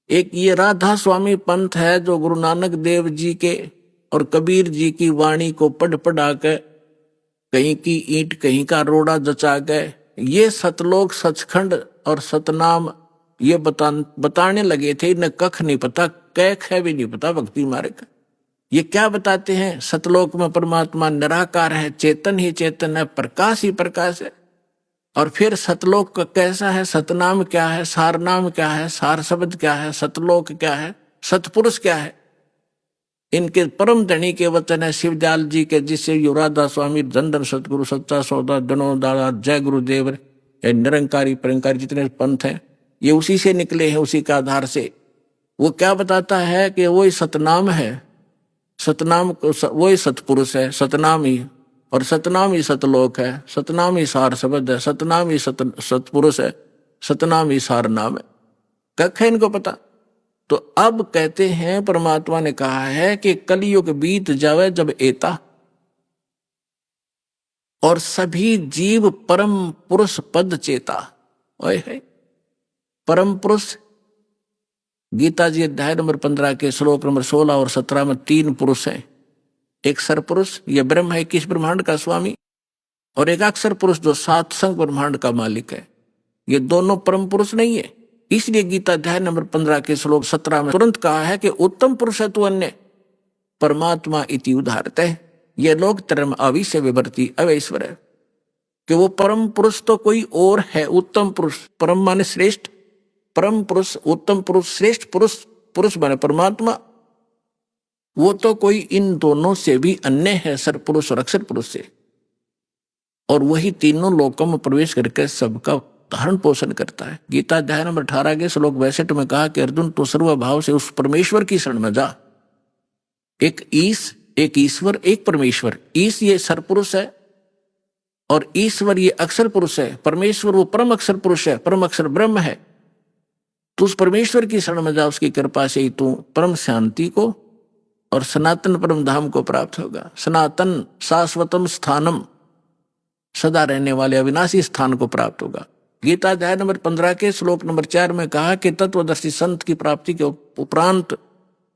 एक ये राधा स्वामी पंथ है जो गुरु नानक देव जी के और कबीर जी की वाणी को पढ़ पढ़ा के कहीं की ईंट कहीं का रोड़ा जचा गए। ये सतलोक सचखंड और सतनाम ये बताने लगे थे। इन्हें कख नहीं पता, कैख है भी नहीं पता भक्ति मार्ग। ये क्या बताते हैं? सतलोक में परमात्मा निराकार है, चेतन ही चेतन है, प्रकाश ही प्रकाश है। और फिर सतलोक कैसा है, सतनाम क्या है, सारनाम क्या है, सार शब्द क्या है, सतलोक क्या है, सतपुरुष क्या है। इनके परम धनी के वचन है शिवदयाल जी के, जिससे युवराधा स्वामी धन सतगुरु सच्चा सौदा दनो दादा जय गुरुदेव निरंकारी परंकारी जितने पंथ हैं ये उसी से निकले हैं, उसी के आधार से। वो क्या बताता है कि वही सतनाम है, सतनाम वही सतपुरुष है, सतनाम ही, और सतनाम ही सतलोक है, सतनाम ही सार शब्द है, सतनाम ही सतपुरुष है, सतनाम ही सार नाम है। कख है इनको पता। तो अब कहते हैं परमात्मा ने कहा है कि कलयुग बीत जावे जब एता और सभी जीव परम पुरुष पद चेता। ओए है परम पुरुष। गीता जी अध्याय नंबर 15 के श्लोक नंबर 16 और 17 में 3 पुरुष हैं। एक सरपुरुष ये ब्रह्म है 21 ब्रह्मांड का स्वामी, और एक अक्षर पुरुष जो 7 संग ब्रह्मांड का मालिक है। ये दोनों परम पुरुष नहीं है। इसलिए गीता अध्याय नंबर 15 के श्लोक 17 में तुरंत कहा है कि उत्तम पुरुष है तू अन्य परमात्मा इति उदाहरत है। ये लोग तरम अविश्य विवर्ती अवैश्वर है कि वो परम पुरुष तो कोई और है। उत्तम पुरुष, परम माने श्रेष्ठ, परम पुरुष, उत्तम पुरुष, श्रेष्ठ पुरुष, पुरुष माने परमात्मा, वो तो कोई इन दोनों से भी अन्य है, सरपुरुष और अक्षर पुरुष से। और वही तीनों लोकों में प्रवेश करके सबका धारण पोषण करता है। गीता अध्याय नंबर 18 के श्लोक 62 में कहा कि अर्जुन तो सर्वभाव से उस परमेश्वर की शरण में जा। एक ईश, एक ईश्वर, एक परमेश्वर। ईश ये सरपुरुष है और ईश्वर ये अक्षर पुरुष है। परमेश्वर वो परम अक्षर पुरुष है, परम अक्षर ब्रह्म है। तो उस परमेश्वर की शरण में जा, उसकी कृपा से ही तू परम शांति को और सनातन परम धाम को प्राप्त होगा। सनातन शाश्वतम स्थानम, सदा रहने वाले अविनाशी स्थान को प्राप्त होगा। गीता अध्याय नंबर 15 के श्लोक नंबर 4 में कहा कि तत्वदर्शी संत की प्राप्ति के उपरांत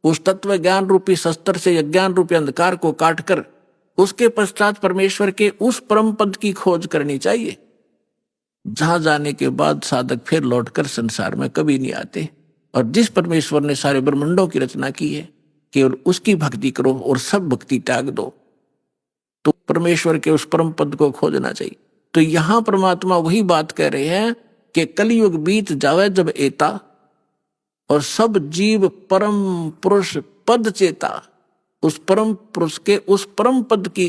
उस तत्व ज्ञान रूपी शस्त्र से अज्ञान रूपी अंधकार को काटकर उसके पश्चात परमेश्वर के उस परम पद की खोज करनी चाहिए, जहां जाने के बाद साधक फिर लौटकर संसार में कभी नहीं आते। और जिस परमेश्वर ने सारे ब्रह्मांडों की रचना की है, केवल उसकी भक्ति करो और सब भक्ति त्याग दो, तो परमेश्वर के उस परम पद को खोजना चाहिए। तो यहां परमात्मा वही बात कह रहे हैं कि कलयुग बीत जावे जब एता और सब जीव परम पुरुष पद चेता, उस परम पुरुष के उस परम पद की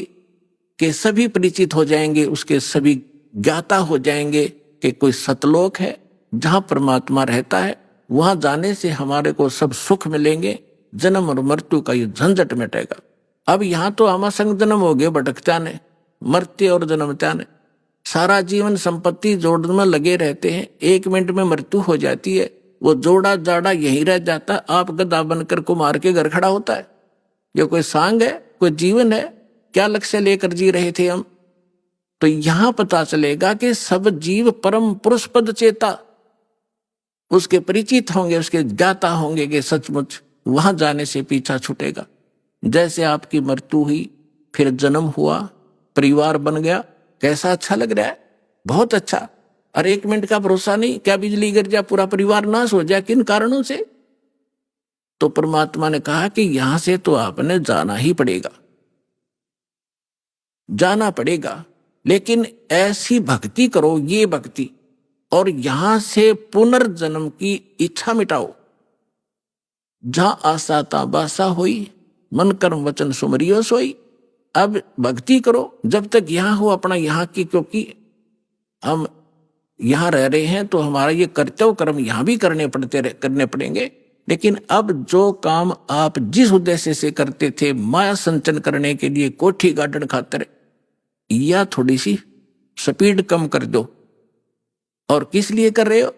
के सभी परिचित हो जाएंगे, उसके सभी ज्ञाता हो जाएंगे कि कोई सतलोक है जहां परमात्मा रहता है। वहां जाने से हमारे को सब सुख मिलेंगे, जन्म और मृत्यु का ये झंझट मिटेगा। अब यहां तो हम संग जन्म हो गए, भटकता ने, मरते और जन्मता ने, सारा जीवन संपत्ति जोड़ने में लगे रहते हैं। 1 मिनट में मृत्यु हो जाती है, वो जोड़ा जाड़ा यहीं रह जाता है। आप गधा बनकर कुमार के घर खड़ा होता है। ये कोई सांग है, कोई जीवन है? क्या लक्ष्य लेकर जी रहे थे हम? तो यहां पता चलेगा कि सब जीव परम पुरुष पद चेता, उसके परिचित होंगे, उसके ज्ञाता होंगे कि सचमुच वहां जाने से पीछा छूटेगा। जैसे आपकी मृत्यु हुई, फिर जन्म हुआ, परिवार बन गया, कैसा अच्छा लग रहा है, बहुत अच्छा। और 1 मिनट का भरोसा नहीं, क्या बिजली गिर जाए पूरा परिवार नाश हो जाए, किन कारणों से? तो परमात्मा ने कहा कि यहां से तो आपने जाना ही पड़ेगा, जाना पड़ेगा, लेकिन ऐसी भक्ति करो, ये भक्ति, और यहां से पुनर्जन्म की इच्छा मिटाओ। जहां आशा ता बासा होई, मन कर्म वचन सुमरियो सोई। अब भक्ति करो जब तक यहां हो अपना यहाँ की, क्योंकि हम यहां रह रहे हैं तो हमारा ये कर्तव्य कर्म यहां भी करने पड़ेंगे। लेकिन अब जो काम आप जिस उद्देश्य से करते थे, माया संचन करने के लिए, कोठी गार्डन खातर, या थोड़ी सी स्पीड कम कर दो। और किस लिए कर रहे हो?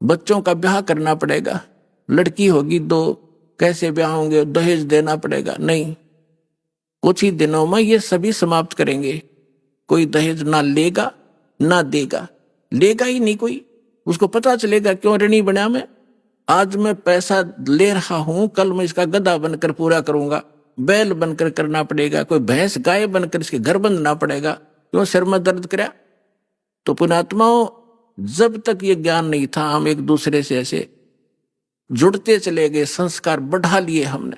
बच्चों का ब्याह करना पड़ेगा, लड़की होगी 2, कैसे ब्याह होंगे, दहेज देना पड़ेगा। नहीं, कुछ ही दिनों में ये सभी समाप्त करेंगे। कोई दहेज ना लेगा ना देगा, लेगा ही नहीं कोई। उसको पता चलेगा क्यों ऋणी बना मैं, आज मैं पैसा ले रहा हूं, कल मैं इसका गधा बनकर पूरा करूंगा, बैल बनकर करना पड़ेगा, कोई भैंस गाय बनकर इसके घर बंधना पड़ेगा, क्यों सिर में दर्द कराया। तो पुण्यात्माओं, जब तक ये ज्ञान नहीं था, हम एक दूसरे से ऐसे जुड़ते चले गए, संस्कार बढ़ा लिए हमने।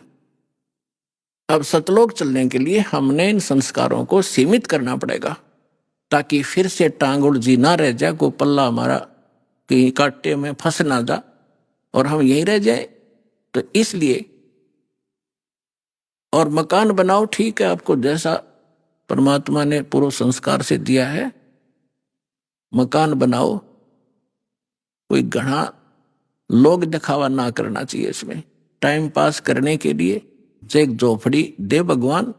अब सतलोक चलने के लिए हमने इन संस्कारों को सीमित करना पड़ेगा, ताकि फिर से टांग उलझी ना रह जाए, को पल्ला हमारा कहीं कांटे में फंस ना जा और हम यहीं रह जाए। तो इसलिए, और मकान बनाओ, ठीक है, आपको जैसा परमात्मा ने पूर्व संस्कार से दिया है मकान बनाओ, कोई घना लोग दिखावा ना करना चाहिए इसमें। टाइम पास करने के लिए चाहे एक झोपड़ी दे भगवान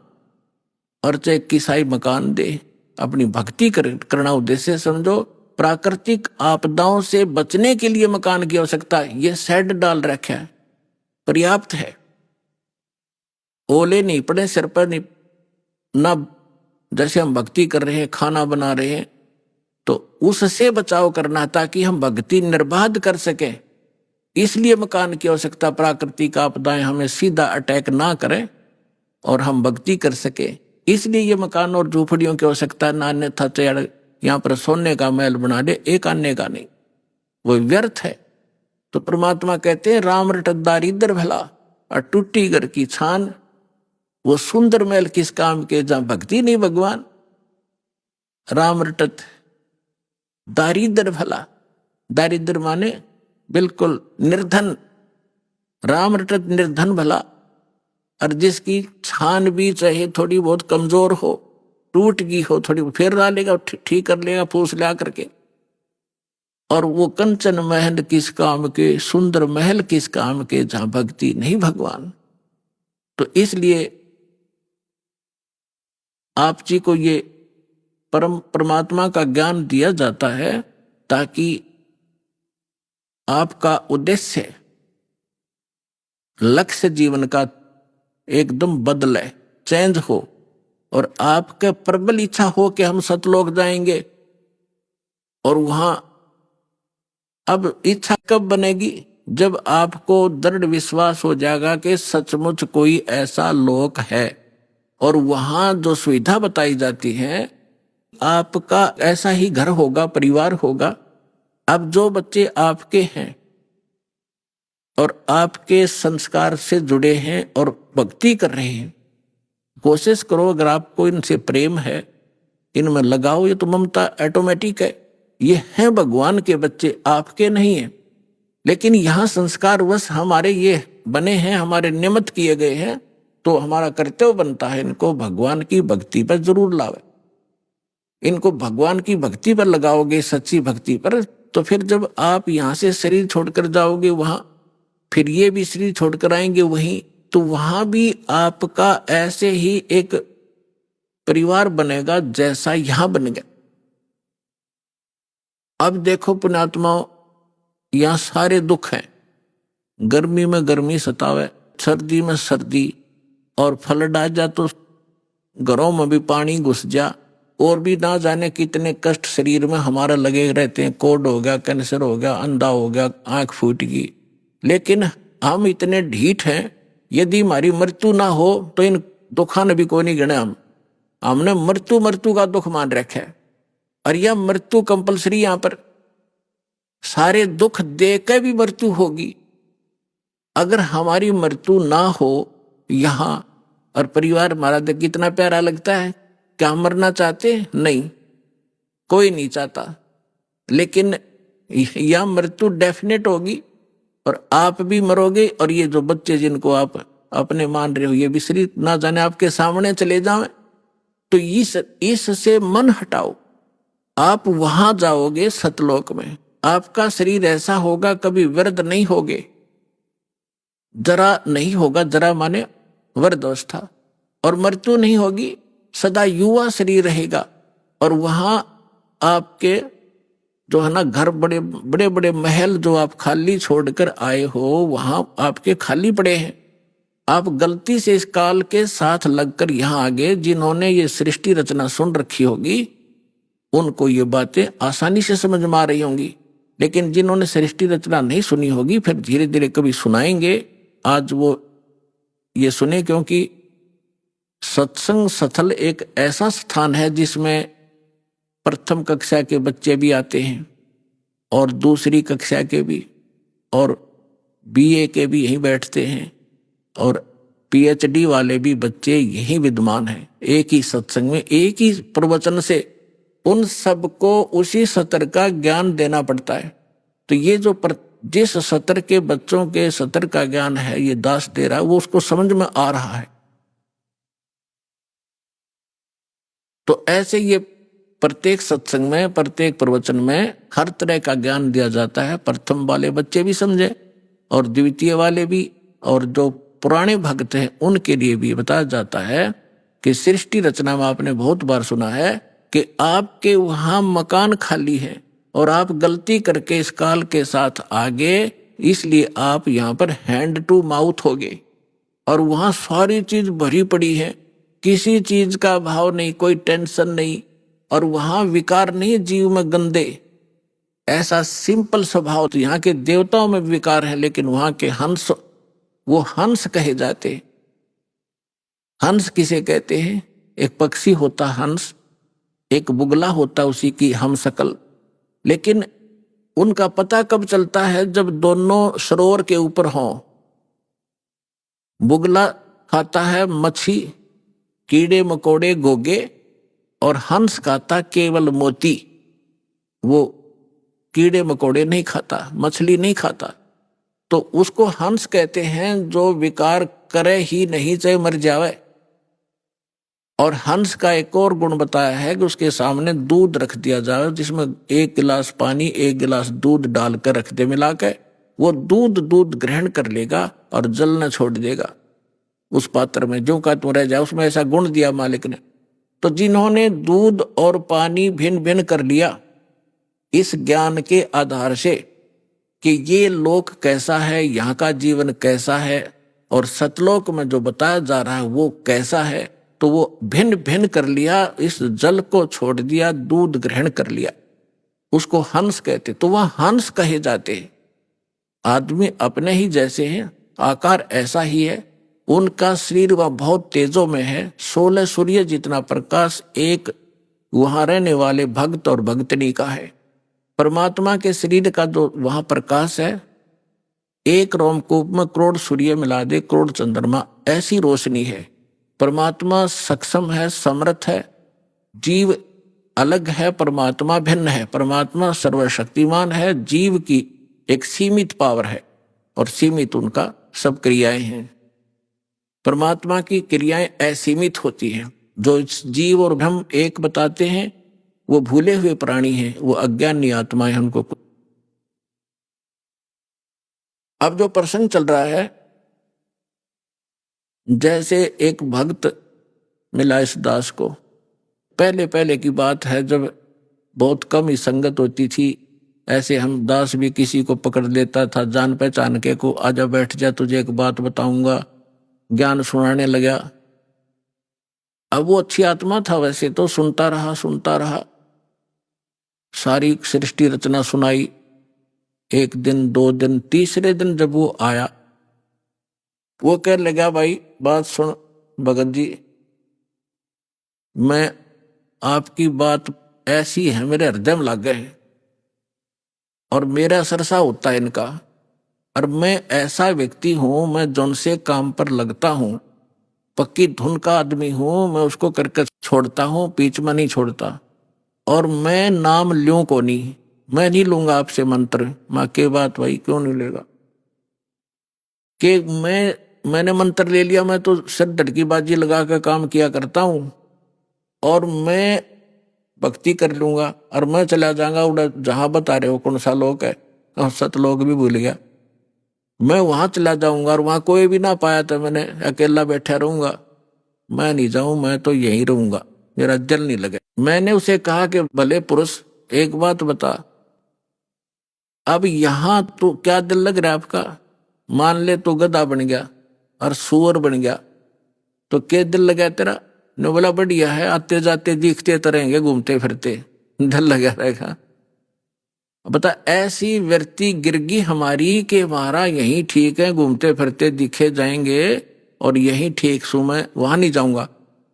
और चाहे किसाई मकान दे, अपनी भक्ति करना उद्देश्य समझो। प्राकृतिक आपदाओं से बचने के लिए मकान की आवश्यकता है, ये शेड डाल रखा है, पर्याप्त है। ओले नहीं पड़े सिर पर, नहीं ना, जैसे हम भक्ति कर रहे हैं, खाना बना रहे हैं, तो उससे बचाव करना ताकि हम भक्ति निर्बाध कर सकें। इसलिए मकान की आवश्यकता, प्राकृतिक आपदाएं हमें सीधा अटैक ना करें और हम भक्ति कर सके, इसलिए ये मकान और झूपड़ियों की आवश्यकता। ना अन्यथा चाहे यहाँ पर सोने का महल बना दे, एक आने का नहीं, वो व्यर्थ है। तो परमात्मा कहते हैं राम रटत दारिद्र भला और टूटी घर की छान, वो सुंदर महल किस काम के जहां भक्ति नहीं भगवान। राम रटत दारिद्र भला, दारिद्र माने बिल्कुल निर्धन, राम रटत निर्धन भला। और जिसकी छान भी चाहे थोड़ी बहुत कमजोर हो, टूट गई हो, थोड़ी फिर डालेगा, ठीक कर लेगा पूछ ला करके। और वो कंचन महल किस काम के, सुंदर महल किस काम के जहां भक्ति नहीं भगवान। तो इसलिए आप जी को ये परमात्मा का ज्ञान दिया जाता है ताकि आपका उद्देश्य, लक्ष्य जीवन का एकदम बदले, चेंज हो, और आपके प्रबल इच्छा हो कि हम सतलोक जाएंगे। और वहां अब इच्छा कब बनेगी, जब आपको दृढ़ विश्वास हो जाएगा कि सचमुच कोई ऐसा लोक है और वहां जो सुविधा बताई जाती है, आपका ऐसा ही घर होगा, परिवार होगा। अब जो बच्चे आपके हैं और आपके संस्कार से जुड़े हैं और भक्ति कर रहे हैं, कोशिश करो, अगर आपको इनसे प्रेम है, इनमें लगाओ। ये तो ममता ऑटोमेटिक है, ये हैं भगवान के बच्चे, आपके नहीं है। लेकिन यहाँ संस्कार वश हमारे ये बने हैं, हमारे निमित्त किए गए हैं, तो हमारा कर्तव्य बनता है इनको भगवान की भक्ति पर जरूर लावे। इनको भगवान की भक्ति पर लगाओगे, सच्ची भक्ति पर, तो फिर जब आप यहाँ से शरीर छोड़कर जाओगे वहां, फिर ये भी शरीर छोड़कर आएंगे वहीं, तो वहां भी आपका ऐसे ही एक परिवार बनेगा जैसा यहां बन गया। अब देखो पुण्यात्माओं, यहां सारे दुख हैं, गर्मी में गर्मी सतावे, सर्दी में सर्दी, और फ्लड आ जा तो घरों में भी पानी घुस जा, और भी ना जाने कितने कष्ट शरीर में हमारा लगे रहते हैं। कोढ़ हो गया, कैंसर हो गया, अंधा हो गया, आंख फूट गई। लेकिन हम इतने ढीठ हैं, यदि हमारी मृत्यु ना हो तो इन दुखा ने भी कोई नहीं गिने। हमने मृत्यु का दुख मान रखा है, और यह मृत्यु कंपलसरी, यहां पर सारे दुख दे के भी मृत्यु होगी। अगर हमारी मृत्यु ना हो यहां, और परिवार हमारा देख कितना प्यारा लगता है, क्या हम मरना चाहते? नहीं, कोई नहीं चाहता। लेकिन यह मृत्यु डेफिनेट होगी और आप भी मरोगे, और ये जो बच्चे जिनको आप अपने मान रहे हो, ये भी शरीर ना जाने आपके सामने चले जाएं। तो इससे मन हटाओ, आप वहां जाओगे सतलोक में, आपका शरीर ऐसा होगा, कभी वृद्ध नहीं होगे, जरा नहीं होगा, जरा माने वृद्धावस्था, और मृत्यु नहीं होगी, सदा युवा शरीर रहेगा। और वहां आपके जो है ना घर, बड़े बड़े बड़े महल जो आप खाली छोड़कर आए हो, वहां आपके खाली पड़े हैं। आप गलती से इस काल के साथ लगकर यहां आ गए। जिन्होंने ये सृष्टि रचना सुन रखी होगी, उनको ये बातें आसानी से समझ में आ रही होंगी। लेकिन जिन्होंने सृष्टि रचना नहीं सुनी होगी फिर धीरे धीरे कभी सुनाएंगे। आज वो ये सुने, क्योंकि सत्संग स्थल एक ऐसा स्थान है जिसमें प्रथम कक्षा के बच्चे भी आते हैं और दूसरी कक्षा के भी, और बीए के भी यहीं बैठते हैं, और पीएचडी वाले भी बच्चे यही विद्वान हैं। एक ही सत्संग में एक ही प्रवचन से उन सबको उसी सत्र का ज्ञान देना पड़ता है। तो ये जो जिस सत्र के बच्चों के सत्र का ज्ञान है ये दास दे रहा है, वो उसको समझ में आ रहा है। तो ऐसे ये प्रत्येक सत्संग में प्रत्येक प्रवचन में हर तरह का ज्ञान दिया जाता है। प्रथम वाले बच्चे भी समझे और द्वितीय वाले भी, और जो पुराने भक्त हैं उनके लिए भी बताया जाता है कि सृष्टि रचना में आपने बहुत बार सुना है कि आपके वहां मकान खाली है और आप गलती करके इस काल के साथ आगे, इसलिए आप यहां पर हैंड टू माउथ हो गए, और वहां सारी चीज भरी पड़ी है, किसी चीज का भाव नहीं, कोई टेंशन नहीं, और वहां विकार नहीं जीव में गंदे, ऐसा सिंपल स्वभाव। तो यहाँ के देवताओं में विकार है, लेकिन वहां के हंस, वो हंस कहे जाते। हंस किसे कहते हैं? एक पक्षी होता हंस, एक बुगला होता उसी की हम शकल। लेकिन उनका पता कब चलता है? जब दोनों सरोवर के ऊपर हों। बुगला खाता है मच्छी, कीड़े मकोड़े गोगे, और हंस खाता केवल मोती। वो कीड़े मकोड़े नहीं खाता, मछली नहीं खाता, तो उसको हंस कहते हैं जो विकार करे ही नहीं, चाहे मर जावे। और हंस का एक और गुण बताया है कि उसके सामने दूध रख दिया जाए, जिसमें 1 गिलास पानी 1 गिलास दूध डालकर रख दे मिला के, वो दूध ग्रहण कर लेगा और जल न छोड़ देगा उस पात्र में, जो का तो रह जाए। उसमें ऐसा गुण दिया मालिक ने। तो जिन्होंने दूध और पानी भिन्न भिन्न कर लिया इस ज्ञान के आधार से कि ये लोक कैसा है, यहाँ का जीवन कैसा है, और सतलोक में जो बताया जा रहा है वो कैसा है, तो वो भिन्न भिन्न कर लिया, इस जल को छोड़ दिया, दूध ग्रहण कर लिया, उसको हंस कहते। तो वह हंस कहे जाते हैं। आदमी अपने ही जैसे हैं, आकार ऐसा ही है, उनका शरीर वह बहुत तेजों में है, 16 सूर्य जितना प्रकाश एक वहां रहने वाले भक्त और भक्तनी का है। परमात्मा के शरीर का जो वहां प्रकाश है, एक रोमकूप में करोड़ सूर्य मिला दे, करोड़ चंद्रमा, ऐसी रोशनी है। परमात्मा सक्षम है, समर्थ है, जीव अलग है, परमात्मा भिन्न है। परमात्मा सर्वशक्तिमान है, जीव की एक सीमित पावर है और सीमित उनका सब क्रियाएं हैं। परमात्मा की क्रियाएं असीमित होती हैं। जो जीव और ब्रह्म एक बताते हैं वो भूले हुए प्राणी हैं, वो अज्ञानी आत्माएं हैं, उनको। अब जो प्रसंग चल रहा है, जैसे एक भक्त मिला इस दास को, पहले पहले की बात है जब बहुत कम ही संगत होती थी। ऐसे हम दास भी किसी को पकड़ लेता था जान पहचान के, को आजा बैठ जा तुझे एक बात बताऊंगा, ज्ञान सुनाने लगा। अब वो अच्छी आत्मा था वैसे तो, सुनता रहा, सारी सृष्टि रचना सुनाई। 1 दिन 2 दिन, तीसरे दिन जब वो आया, वो कह लगा भाई बात सुन भगत जी, मैं आपकी बात ऐसी है मेरे हृदय में लग गए, और मेरा सरसा होता है इनका, और मैं ऐसा व्यक्ति हूं, मैं जौन से काम पर लगता हूं, पक्की धुन का आदमी हूं, मैं उसको करके छोड़ता हूं, बीच में नहीं छोड़ता। और मैं नाम ल्यूं को नहीं, मैं नहीं लूंगा आपसे मंत्र। मां के बात भाई क्यों नहीं लेगा? कि मैंने मंत्र ले लिया, मैं तो सिर धड़की बाजी लगा कर काम किया करता हूं, और मैं भक्ति कर लूंगा और मैं चला जाऊंगा उड़ा जहां बता रहे हो कौन सा लोक है, सतलोक भी भूल गया, मैं वहां चला जाऊंगा और वहां कोई भी ना पाया तो मैंने अकेला बैठा रहूंगा। मैं नहीं जाऊं, मैं तो यहीं रहूंगा, मेरा दिल नहीं लगे। मैंने उसे कहा कि भले पुरुष एक बात बता, अब यहां तो क्या दिल लग रहा है आपका? मान ले तो गधा बन गया और सुअर बन गया तो क्या दिल लगा तेरा? ने बोला बढ़िया है, आते जाते दिखते तो रहेंगे, घूमते फिरते, दिल लगा रहेगा। बता ऐसी व्यक्ति गिरगी हमारी के हमारा यही ठीक है, घूमते फिरते दिखे जाएंगे और यही ठीक सू मैं वहां नहीं जाऊंगा।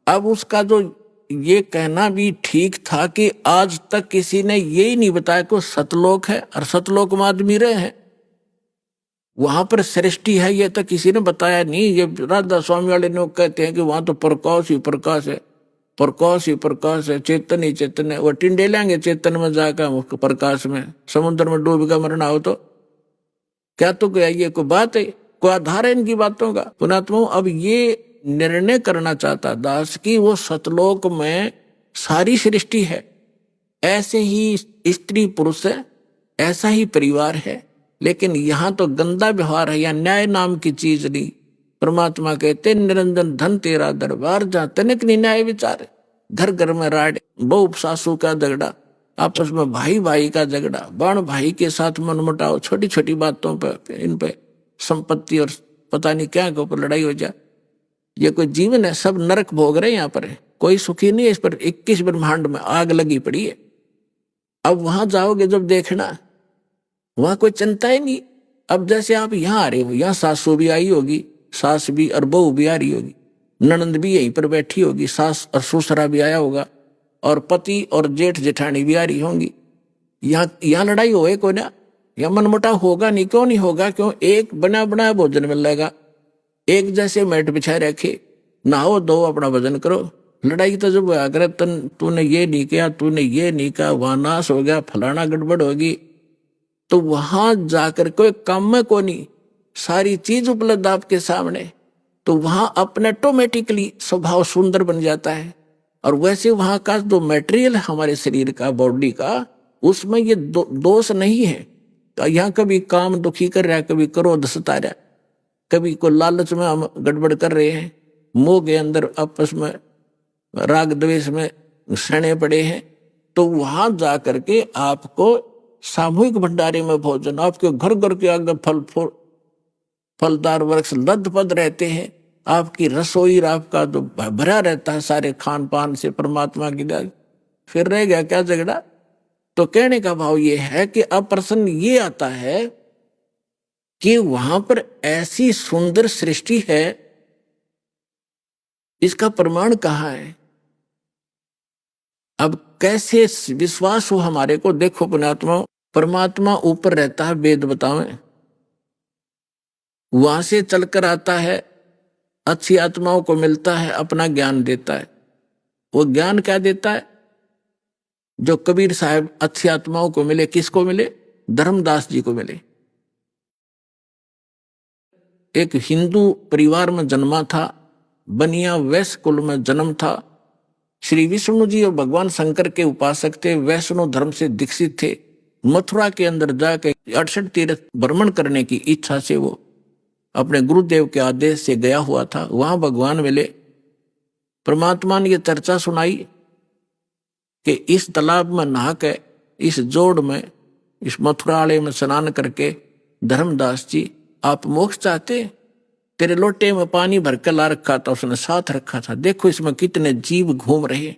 अब उसका जो ये कहना भी ठीक था कि आज तक किसी ने यही नहीं बताया कि सतलोक है और सतलोक में आदमी रहे हैं, वहां पर सृष्टि है, ये तो किसी ने बताया नहीं। ये राधा स्वामी वाले लोग कहते हैं कि वहां तो प्रकाश ही प्रकाश है, प्रकाश ही प्रकाश है, चेतन ही चेतन है। वो टिंडे लेंगे चेतन में जाकर प्रकाश में, समुद्र में डूब का मरना हो तो क्या तो क्या ये कोई बात है, कोई आधार है इनकी बातों का। पुणात्मा अब ये निर्णय करना चाहता दास कि वो सतलोक में सारी सृष्टि है, ऐसे ही स्त्री पुरुष है, ऐसा ही परिवार है, लेकिन यहां तो गंदा व्यवहार है, या न्याय नाम की चीज नहीं। परमात्मा कहते निरंजन धन तेरा दरबार, जहां तनिक नहीं न्याय विचार, घर घर में राड, बहू सासू का झगड़ा, आपस में भाई भाई का झगड़ा, बाण भाई के साथ मनमुटाव, छोटी छोटी बातों पर इन पे संपत्ति और पता नहीं क्या के ऊपर लड़ाई हो जाए। ये कोई जीवन है? सब नरक भोग रहे हैं यहाँ पर, कोई सुखी नहीं है। इस पर 21 ब्रह्मांड में आग लगी पड़ी है। अब वहां जाओगे जब देखना, वहां कोई चिंता ही नहीं। अब जैसे आप यहाँ आ रहे हो, यहाँ सासू भी आई होगी, सास भी और बहू भी आ रही होगी, ननंद भी यहीं पर बैठी होगी, सास और ससुरा भी आया होगा, और पति और जेठ जेठानी भी आ रही होंगी। यहाँ लड़ाई होए को ना, या मनमुटाव होगा नहीं? क्यों नहीं होगा? क्यों? एक बना बनाया भोजन मिलेगा, एक जैसे मैट बिछाए रखे, नहाओ धो अपना भजन करो। लड़ाई तो जब अगर तूने ये नहीं किया, तूने ये नहीं कहा, वहां नाश हो गया, फलाना गड़बड़ होगी, तो वहां जाकर कोई काम में को नहीं, सारी चीज उपलब्ध आपके सामने, तो वहां अपने ऑटोमेटिकली स्वभाव सुंदर बन जाता है। और वैसे वहां का जो मटेरियल है हमारे शरीर का, बॉडी का, उसमें ये दोष नहीं है। तो यहाँ कभी काम दुखी कर रहा है, कभी क्रोध सता रहा है, कभी को लालच में हम गड़बड़ कर रहे हैं, मोह के अंदर आपस में राग द्वेष में सड़े पड़े हैं, तो वहां जाकर के आपको सामूहिक भंडारे में भोजन, आपके घर घर के आगे फलदार वृक्ष लदपद रहते हैं, आपकी रसोई आपका जो भरा रहता है सारे खान पान से परमात्मा की दया, फिर रह गया क्या झगड़ा? तो कहने का भाव ये है कि अब प्रश्न ये आता है कि वहां पर ऐसी सुंदर सृष्टि है, इसका प्रमाण कहाँ है? अब कैसे विश्वास हो हमारे को? देखो पुण्यात्मा, परमात्मा ऊपर रहता है, वेद बतावें, वहां से चलकर आता है, अच्छी आत्माओं को मिलता है, अपना ज्ञान देता है। वो ज्ञान क्या देता है? जो कबीर साहब अच्छी आत्माओं को मिले, किसको मिले? धर्मदास जी को मिले। एक हिंदू परिवार में जन्मा था, बनिया वैश्य कुल में जन्म था। श्री विष्णु जी और भगवान शंकर के उपासक थे, वैष्णव धर्म से दीक्षित थे। मथुरा के अंदर जाके 68 तीर्थ भ्रमण करने की इच्छा से वो अपने गुरुदेव के आदेश से गया हुआ था। वहां भगवान मिले, परमात्मा ने यह चर्चा सुनाई कि इस तालाब में नहा के, इस जोड़ में, इस मथुरालय में स्नान करके, धर्मदास जी आप मोक्ष चाहते? तेरे लोटे में पानी भर के ला रखा था, उसने साथ रखा था, देखो इसमें कितने जीव घूम रहे,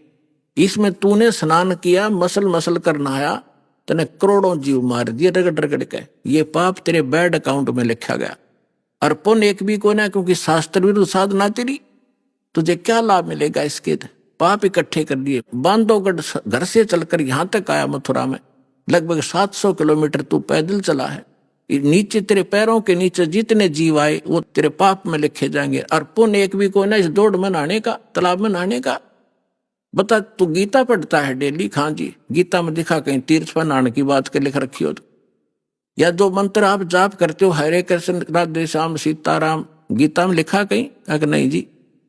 इसमें तूने स्नान किया, मसल मसल कर नहाया, तने करोड़ों जीव मार दिए रगड़ रगड़ के, ये पाप तेरे बैड अकाउंट में लिखा गया। अर्पण एक भी को ना, क्योंकि शास्त्र विरुद्ध साधना तेरी, तुझे क्या लाभ मिलेगा इसके? पाप इकट्ठे कर दिए। बांधवगढ़ घर से चलकर यहां तक आया मथुरा में, लगभग 700 किलोमीटर तू पैदल चला है। नीचे तेरे पैरों के नीचे जितने जीव आए वो तेरे पाप में लिखे जाएंगे। और पुण्य एक भी को ना इस दौड़ में नहाने का, तालाब में नहाने का। बता, तू गीता पढ़ता है डेली? हाँ जी। गीता में दिखा कहीं तीर्थ पर नहाने की बात के लिख रखी हो तो? या जो मंत्र आप जाप करते हो, हरे कृष्ण राधे श्याम सीताराम, गीता में लिखा कहीं? अगर नहीं जी,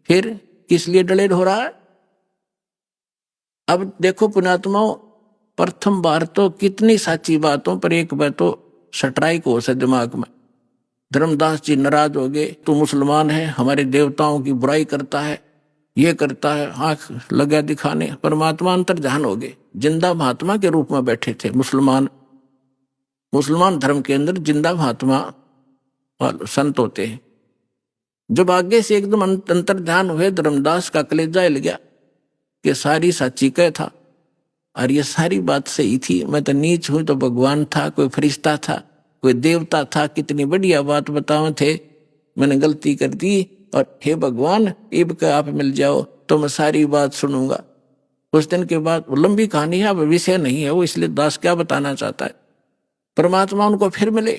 फिर किस लिए डलेड हो रहा है? अब देखो पुण्यात्माओं, प्रथम बार तो कितनी साची बातों पर एक बार तो सटराई को से दिमाग में। धर्मदास जी नाराज हो गए, तू मुसलमान है, हमारे देवताओं की बुराई करता है, ये करता है, आंख लगा दिखाने। परमात्मा अंतर ध्यान हो गए, जिंदा महात्मा के रूप में बैठे थे। मुसलमान धर्म के अंदर जिंदा महात्मा संत होते हैं। जब आगे से एकदम अंतर ध्यान हुए, धर्मदास का कलेजा हिल गया कि सारी साची कह था। और ये सारी बात सही थी। मैं तो नीच हूं तो भगवान था, कोई फरिश्ता था, कोई देवता था, कितनी बढ़िया बात बताओ थे। मैंने गलती कर दी और हे भगवान इब का आप मिल जाओ तो मैं सारी बात सुनूंगा। कुछ दिन के बाद, वो लंबी कहानी है, अब विषय नहीं है वो, इसलिए दास क्या बताना चाहता है। परमात्मा उनको फिर मिले,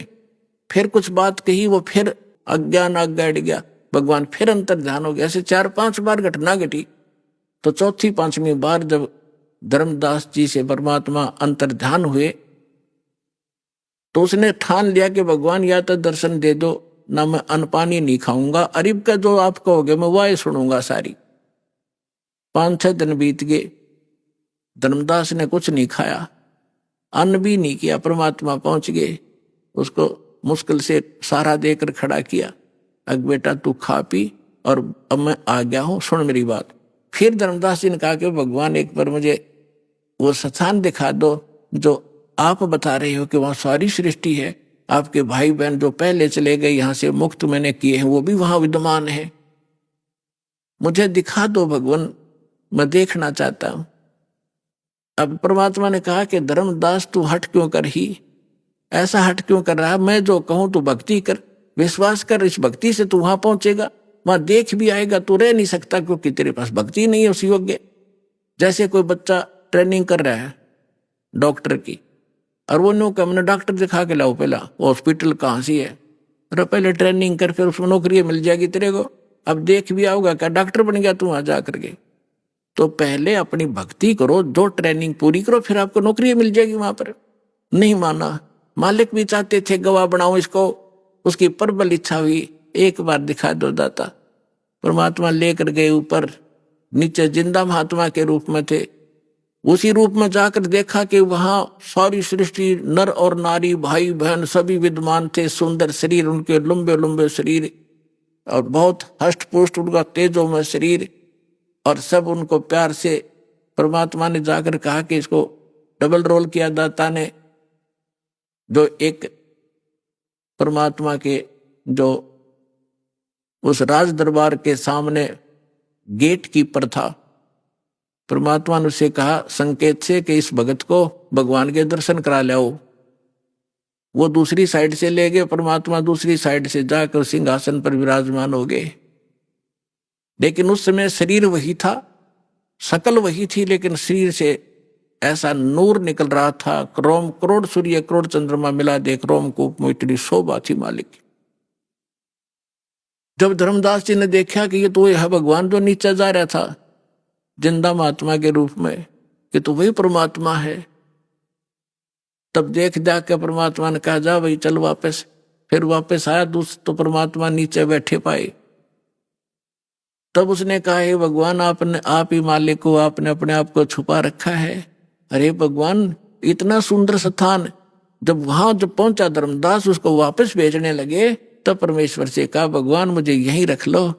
फिर कुछ बात कही, वो फिर अज्ञान आज्ञा गया, भगवान फिर अंतर ध्यान हो गया। ऐसे 4-5 बार घटना घटी। तो चौथी 5वीं बार जब धर्मदास जी से परमात्मा अंतर ध्यान हुए तो उसने ठान लिया कि भगवान या तो दर्शन दे दो, ना मैं अन्न पानी नहीं खाऊंगा, अरिब का जो आप कहोगे मैं वह सुनूंगा सारी। 5-6 दिन बीत गए, धर्मदास ने कुछ नहीं खाया, अन्न भी नहीं किया। परमात्मा पहुंच गए, उसको मुश्किल से सहारा देकर खड़ा किया, अग बेटा तू खा पी और अब मैं आ गया हूं, सुन मेरी बात। फिर धर्मदास जी ने कहा कि भगवान एक बार मुझे वो स्थान दिखा दो जो आप बता रहे हो कि वहां सारी सृष्टि है, आपके भाई बहन जो पहले चले गए यहां से मुक्त मैंने किए हैं वो भी वहां विद्यमान है, मुझे दिखा दो भगवान, मैं देखना चाहता हूं। अब परमात्मा ने कहा कि धर्मदास तू हट क्यों कर ही, ऐसा हट क्यों कर रहा है, मैं जो कहूं तू भक्ति कर, विश्वास कर, इस भक्ति से तू वहां पहुंचेगा, वहां देख भी आएगा, तू रह नहीं सकता क्योंकि तेरे पास भक्ति नहीं है उस योग्य। जैसे कोई बच्चा ट्रेनिंग कर रहा है डॉक्टर की, और वो नो हमने डॉक्टर दिखा के लाओ, पहला हॉस्पिटल कहाँ सी है, अरे पहले ट्रेनिंग कर फिर उसमें नौकरी मिल जाएगी तेरे को, अब देख भी आओगा क्या डॉक्टर बन गया तू वहां जा करके। तो पहले अपनी भक्ति करो, जो ट्रेनिंग पूरी करो, फिर आपको नौकरी मिल जाएगी वहां पर। नहीं माना, मालिक भी चाहते थे गवाह बनाओ इसको, उसकी प्रबल इच्छा हुई एक बार दिखा दो दाता। परमात्मा लेकर गए ऊपर, नीचे जिंदा महात्मा के रूप में थे, उसी रूप में जाकर देखा कि वहां सारी सृष्टि नर और नारी भाई बहन सभी विद्यमान थे, सुंदर शरीर उनके, लंबे लंबे शरीर और बहुत हष्ट पुष्ट उनका तेजो में शरीर, और सब उनको प्यार से परमात्मा ने जाकर कहा कि इसको डबल रोल किया दाता ने, जो एक परमात्मा के जो उस राज दरबार के सामने गेट कीपर था, परमात्मा ने उसे कहा संकेत से कि इस भगत को भगवान के दर्शन करा लाओ। वो दूसरी साइड से ले गए, परमात्मा दूसरी साइड से जाकर सिंहासन पर विराजमान हो गए। लेकिन उस समय शरीर वही था, शकल वही थी, लेकिन शरीर से ऐसा नूर निकल रहा था, रोम करोड़ सूर्य करोड़ चंद्रमा मिला देख रोम कूप में इतनी शोभा थी मालिक। जब धर्मदास जी ने देखा कि ये तो यह भगवान जो नीचे जा रहा था जिंदा महात्मा के रूप में, कि तो वही परमात्मा है, तब देख जाके परमात्मा ने कहा जा भाई चल वापस। फिर वापस आया तो परमात्मा नीचे बैठे पाए। तब उसने कहा हे भगवान आपने आप ही मालिक हो, आपने अपने आप को छुपा रखा है। अरे भगवान इतना सुंदर स्थान, जब वहां जब पहुंचा धर्मदास उसको वापस भेजने लगे, तब परमेश्वर से कहा भगवान मुझे यहीं रख लो,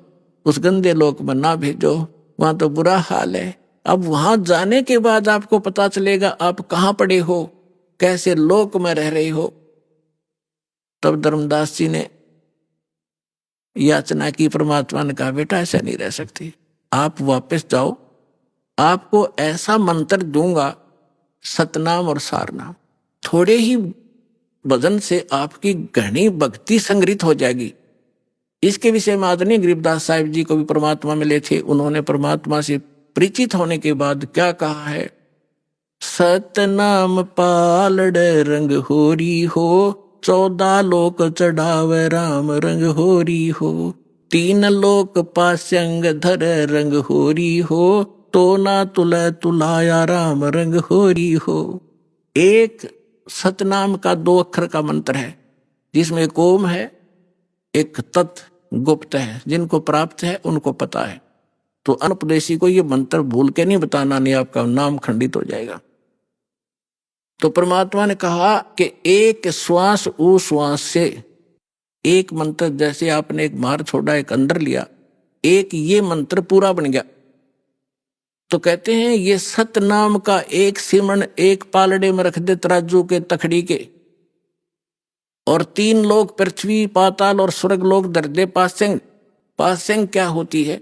उस गंदे लोक में ना भेजो, वहां तो बुरा हाल है। अब वहां जाने के बाद आपको पता चलेगा आप कहाँ पड़े हो, कैसे लोक में रह रहे हो। तब धर्मदास जी ने याचना की, परमात्मा ने कहा बेटा ऐसा नहीं रह सकती, आप वापस जाओ, आपको ऐसा मंत्र दूंगा सतनाम और सारनाम, थोड़े ही भजन से आपकी घनी भक्ति संग्रहित हो जाएगी। इसके विषय में आदरणीय गरीबदास साहिब जी को भी परमात्मा मिले थे, उन्होंने परमात्मा से परिचित होने के बाद क्या कहा है, सतनाम पालड़ रंग होरी हो, 14 लोक चढ़ावे राम रंग होरी हो, 3 लोक पास्यंग धर रंग होरी हो, तो ना तुले तुलाया राम रंग होरी हो। एक सतनाम का 2 अक्षर का मंत्र है, जिसमें एक ओम है, एक तत् गुप्त है, जिनको प्राप्त है उनको पता है। तो अनुपदेशी को ये मंत्र भूल के नहीं बताना, नहीं आपका नाम खंडित हो जाएगा। तो परमात्मा ने कहा कि एक श्वास उस श्वास से एक मंत्र, जैसे आपने एक बाहर छोड़ा एक अंदर लिया, एक ये मंत्र पूरा बन गया। तो कहते हैं ये सतनाम का एक सिमरन एक पालड़े में रख दे तराजू के तखड़ी के, और 3 लोग पृथ्वी पाताल और स्वर्ग लोग धर दे पासेंग। पासेंग क्या होती है,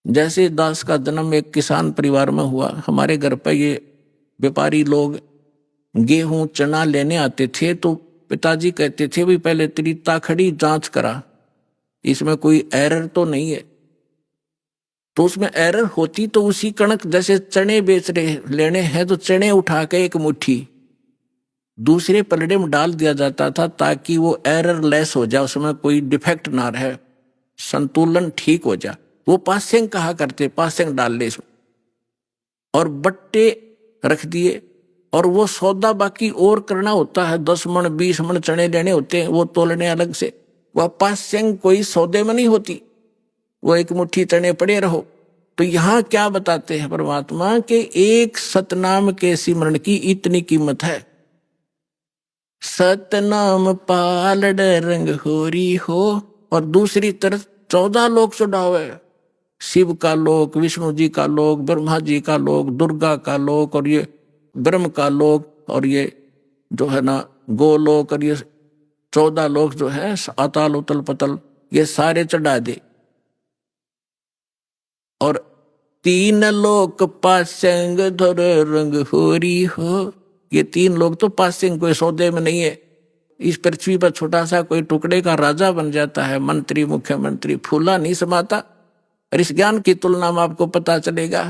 जैसे दास का जन्म एक किसान परिवार में हुआ, हमारे घर पर ये व्यापारी लोग गेहूं चना लेने आते थे, तो पिताजी कहते थे भी पहले तेरी ताखड़ी जांच करा, इसमें कोई एरर तो नहीं है। तो उसमें एरर होती तो उसी कणक, जैसे चने बेच रहे लेने हैं तो चने उठा के एक मुट्ठी दूसरे पलड़े में डाल दिया जाता था, ताकि वो एरर लेस हो जाए, उसमें कोई डिफेक्ट ना रहे, संतुलन ठीक हो जाए। वो पासेंग कहा करते, पासेंग डाल ले इसमें, और बट्टे रख दिए। और वो सौदा बाकी और करना होता है, 10 मन 20 मन चने लेने होते हैं, वो तोलने अलग से। वह पासेंग कोई सौदे में नहीं होती, वो एक मुट्ठी चने पड़े रहो। तो यहां क्या बताते हैं परमात्मा के एक सतनाम के सिमरण की इतनी कीमत है। सतनाम पालड़ रंग होरी हो, और दूसरी तरफ 14 लोक चढ़ावे, शिव का लोक, विष्णु जी का लोक, ब्रह्मा जी का लोक, दुर्गा का लोक, और ये ब्रह्म का लोक, और ये जो है ना गोलोक, और ये 14 लोक जो है अतल उतल पतल, ये सारे चढ़ा दे। और 3 लोक पासेंग धर रंग होरी हो, ये 3 लोग तो पासेंग कोई सौदे में नहीं है। इस पृथ्वी पर छोटा सा कोई टुकड़े का राजा बन जाता है, मंत्री मुख्यमंत्री, फूला नहीं समाता। और इस ज्ञान की तुलना में आपको पता चलेगा